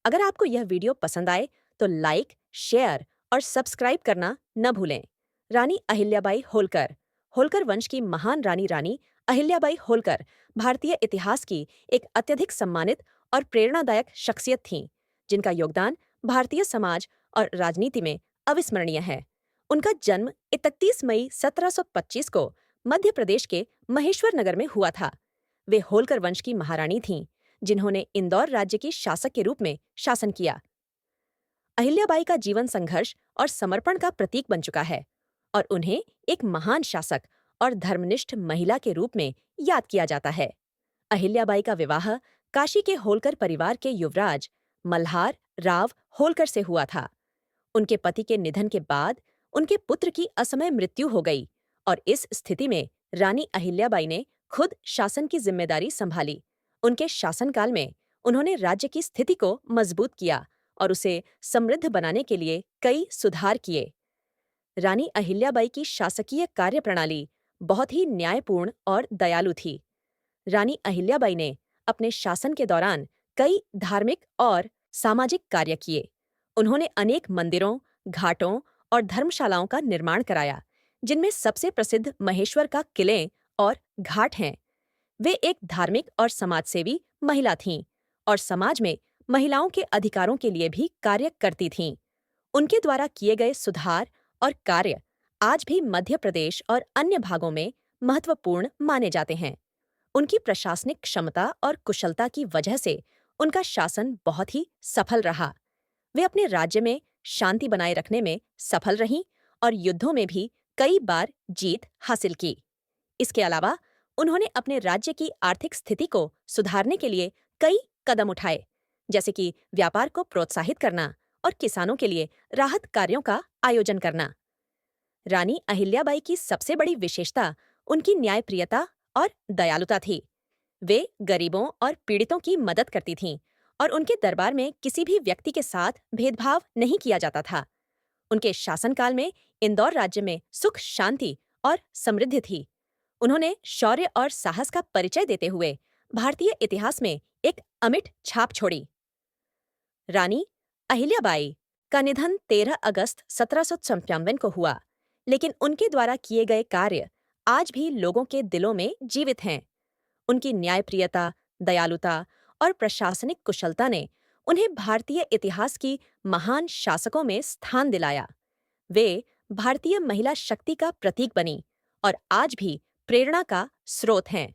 अगर आपको यह वीडियो पसंद आए तो लाइक, शेयर और सब्सक्राइब करना न भूलें। रानी अहिल्याबाई होलकर। होलकर वंश की महान रानी अहिल्याबाई होलकर भारतीय इतिहास की एक अत्यधिक सम्मानित और प्रेरणादायक शख्सियत थीं, जिनका योगदान भारतीय समाज और राजनीति में अविस्मरणीय है। उनका जन्म 31 मई 1725 को मध्य प्रदेश के महेश्वर नगर में हुआ था। वे होलकर वंश की महारानी थीं, जिन्होंने इंदौर राज्य की शासक के रूप में शासन किया। अहिल्याबाई का जीवन संघर्ष और समर्पण का प्रतीक बन चुका है और उन्हें एक महान शासक और धर्मनिष्ठ महिला के रूप में याद किया जाता है। अहिल्याबाई का विवाह काशी के होलकर परिवार के युवराज मल्हार राव होलकर से हुआ था। उनके पति के निधन के बाद उनके पुत्र की असमय मृत्यु हो गई और इस स्थिति में रानी अहिल्याबाई ने खुद शासन की जिम्मेदारी संभाली। उनके शासनकाल में उन्होंने राज्य की स्थिति को मजबूत किया और उसे समृद्ध बनाने के लिए कई सुधार किए। रानी अहिल्याबाई की शासकीय कार्यप्रणाली बहुत ही न्यायपूर्ण और दयालु थी। रानी अहिल्याबाई ने अपने शासन के दौरान कई धार्मिक और सामाजिक कार्य किए। उन्होंने अनेक मंदिरों, घाटों और धर्मशालाओं का निर्माण कराया, जिनमें सबसे प्रसिद्ध महेश्वर का किले और घाट हैं। वे एक धार्मिक और समाजसेवी महिला थीं और समाज में महिलाओं के अधिकारों के लिए भी कार्य करती थीं। उनके द्वारा किए गए सुधार और कार्य आज भी मध्य प्रदेश और अन्य भागों में महत्वपूर्ण माने जाते हैं। उनकी प्रशासनिक क्षमता और कुशलता की वजह से उनका शासन बहुत ही सफल रहा। वे अपने राज्य में शांति बनाए रखने में सफल रहीं और युद्धों में भी कई बार जीत हासिल की। इसके अलावा उन्होंने अपने राज्य की आर्थिक स्थिति को सुधारने के लिए कई कदम उठाए, जैसे कि व्यापार को प्रोत्साहित करना और किसानों के लिए राहत कार्यों का आयोजन करना। रानी अहिल्याबाई की सबसे बड़ी विशेषता उनकी न्यायप्रियता और दयालुता थी। वे गरीबों और पीड़ितों की मदद करती थीं और उनके दरबार में किसी भी व्यक्ति के साथ भेदभाव नहीं किया जाता था। उनके शासनकाल में इंदौर राज्य में सुख, शांति और समृद्धि थी। उन्होंने शौर्य और साहस का परिचय देते हुए भारतीय इतिहास में एक अमिट छाप छोड़ी। रानी अहिल्याबाई का निधन 13 अगस्त 1755 को हुआ, लेकिन उनके द्वारा किए गए कार्य आज भी लोगों के दिलों में जीवित हैं। उनकी न्यायप्रियता, दयालुता और प्रशासनिक कुशलता ने उन्हें भारतीय इतिहास की महान शासकों में स्थान दिलाया। वे भारतीय महिला शक्ति का प्रतीक बनी और आज भी प्रेरणा का स्रोत हैं।